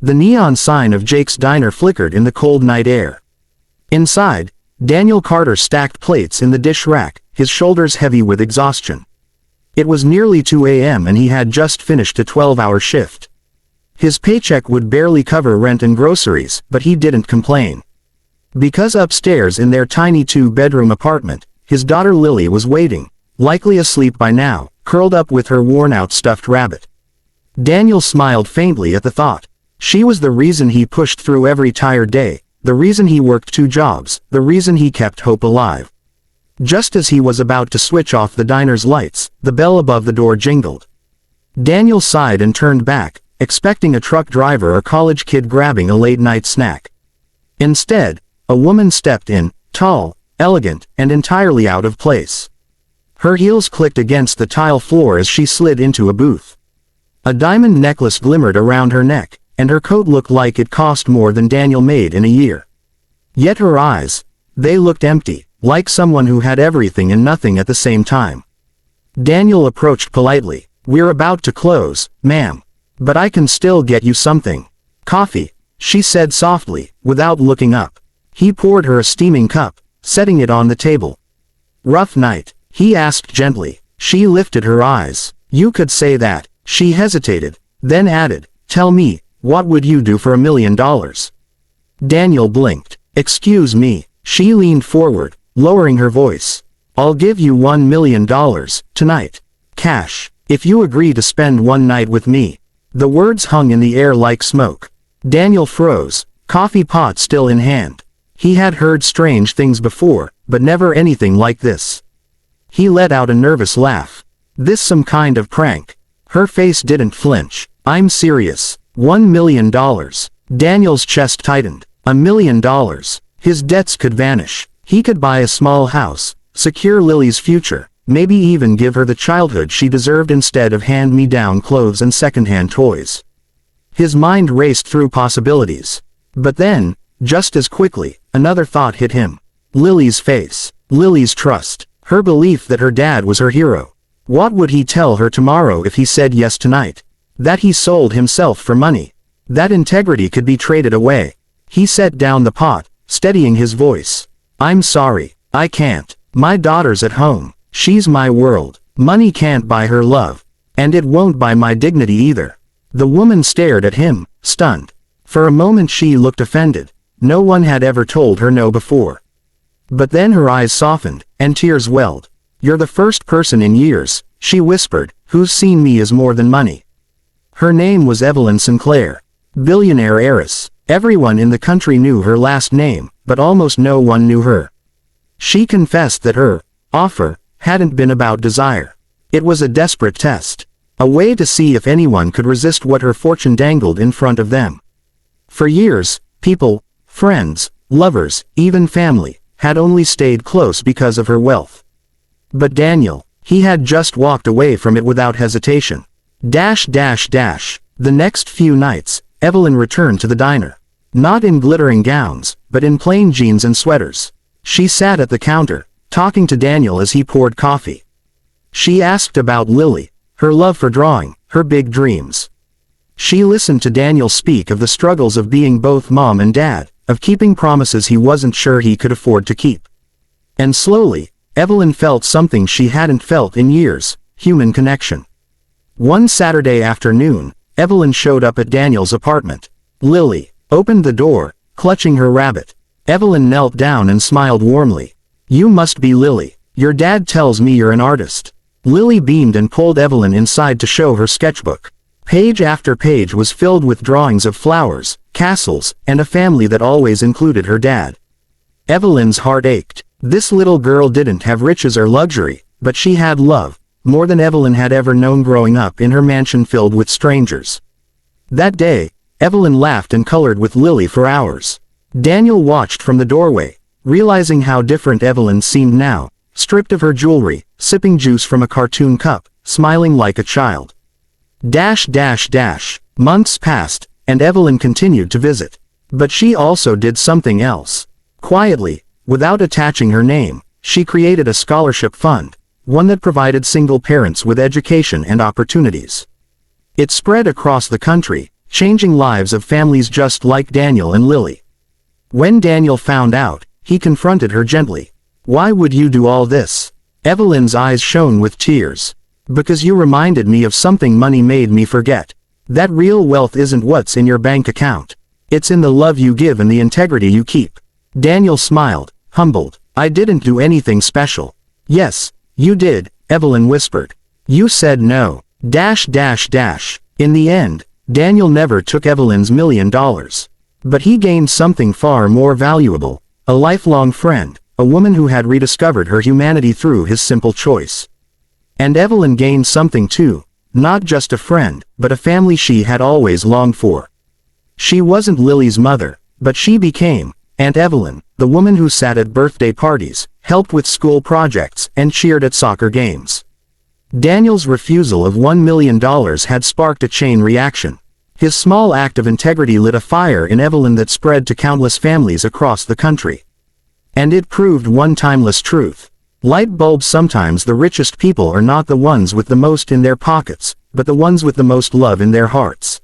The neon sign of Jake's Diner flickered in the cold night air. Inside, Daniel Carter stacked plates in the dish rack, his shoulders heavy with exhaustion. It was nearly 2 a.m. and he had just finished a 12-hour shift. His paycheck would barely cover rent and groceries, but he didn't complain. Because upstairs in their tiny 2-bedroom apartment, his daughter Lily was waiting, likely asleep by now, curled up with her worn-out stuffed rabbit. Daniel smiled faintly at the thought. She was the reason he pushed through every tired day, the reason he worked 2 jobs, the reason he kept hope alive. Just as he was about to switch off the diner's lights, the bell above the door jingled. Daniel sighed and turned back, expecting a truck driver or college kid grabbing a late-night snack. Instead, a woman stepped in, tall, elegant, and entirely out of place. Her heels clicked against the tile floor as she slid into a booth. A diamond necklace glimmered around her neck, and her coat looked like it cost more than Daniel made in a year. Yet her eyes, they looked empty, like someone who had everything and nothing at the same time. Daniel approached politely. "We're about to close, ma'am. But I can still get you something." "Coffee," she said softly, without looking up. He poured her a steaming cup, setting it on the table. "Rough night?" he asked gently. She lifted her eyes. "You could say that." She hesitated, then added, "Tell me, what would you do for $1 million? Daniel blinked. "Excuse me." She leaned forward, lowering her voice. "I'll give you $1 million, tonight. Cash, if you agree to spend one night with me." The words hung in the air like smoke. Daniel froze, coffee pot still in hand. He had heard strange things before, but never anything like this. He let out a nervous laugh. "This some kind of prank?" Her face didn't flinch. "I'm serious. $1 million. Daniel's chest tightened. $1 million. His debts could vanish. He could buy a small house, secure Lily's future, maybe even give her the childhood she deserved instead of hand-me-down clothes and second-hand toys. His mind raced through possibilities. But then, just as quickly, another thought hit him. Lily's face. Lily's trust. Her belief that her dad was her hero. What would he tell her tomorrow if he said yes tonight? That he sold himself for money. That integrity could be traded away. He set down the pot, steadying his voice. "I'm sorry, I can't. My daughter's at home. She's my world. Money can't buy her love. And it won't buy my dignity either." The woman stared at him, stunned. For a moment she looked offended. No one had ever told her no before. But then her eyes softened, and tears welled. "You're the first person in years," she whispered, "who's seen me as more than money." Her name was Evelyn Sinclair. Billionaire heiress. Everyone in the country knew her last name, but almost no one knew her. She confessed that her offer hadn't been about desire. It was a desperate test. A way to see if anyone could resist what her fortune dangled in front of them. For years, people, friends, lovers, even family, had only stayed close because of her wealth. But Daniel, he had just walked away from it without hesitation. The next few nights, Evelyn returned to the diner. Not in glittering gowns, but in plain jeans and sweaters. She sat at the counter, talking to Daniel as he poured coffee. She asked about Lily, her love for drawing, her big dreams. She listened to Daniel speak of the struggles of being both mom and dad, of keeping promises he wasn't sure he could afford to keep. And slowly, Evelyn felt something she hadn't felt in years, human connection. One Saturday afternoon, Evelyn showed up at Daniel's apartment. Lily opened the door, clutching her rabbit. Evelyn knelt down and smiled warmly. "You must be Lily. Your dad tells me you're an artist." Lily beamed and pulled Evelyn inside to show her sketchbook. Page after page was filled with drawings of flowers, castles, and a family that always included her dad. Evelyn's heart ached. This little girl didn't have riches or luxury, but she had love, more than Evelyn had ever known growing up in her mansion filled with strangers. That day, Evelyn laughed and colored with Lily for hours. Daniel watched from the doorway, realizing how different Evelyn seemed now, stripped of her jewelry, sipping juice from a cartoon cup, smiling like a child. Months passed, and Evelyn continued to visit. But she also did something else. Quietly, without attaching her name, she created a scholarship fund, one that provided single parents with education and opportunities. It spread across the country, changing lives of families just like Daniel and Lily. When Daniel found out, he confronted her gently. "Why would you do all this?" Evelyn's eyes shone with tears. "Because you reminded me of something money made me forget. That real wealth isn't what's in your bank account. It's in the love you give and the integrity you keep." Daniel smiled, humbled. "I didn't do anything special." "Yes, you did," Evelyn whispered. "You said no. In the end, Daniel never took Evelyn's $1 million. But he gained something far more valuable. A lifelong friend, a woman who had rediscovered her humanity through his simple choice. And Evelyn gained something too, not just a friend, but a family she had always longed for. She wasn't Lily's mother, but she became Aunt Evelyn, the woman who sat at birthday parties, helped with school projects, and cheered at soccer games. Daniel's refusal of $1 million had sparked a chain reaction. His small act of integrity lit a fire in Evelyn that spread to countless families across the country. And it proved one timeless truth. Light bulbs. Sometimes the richest people are not the ones with the most in their pockets, but the ones with the most love in their hearts.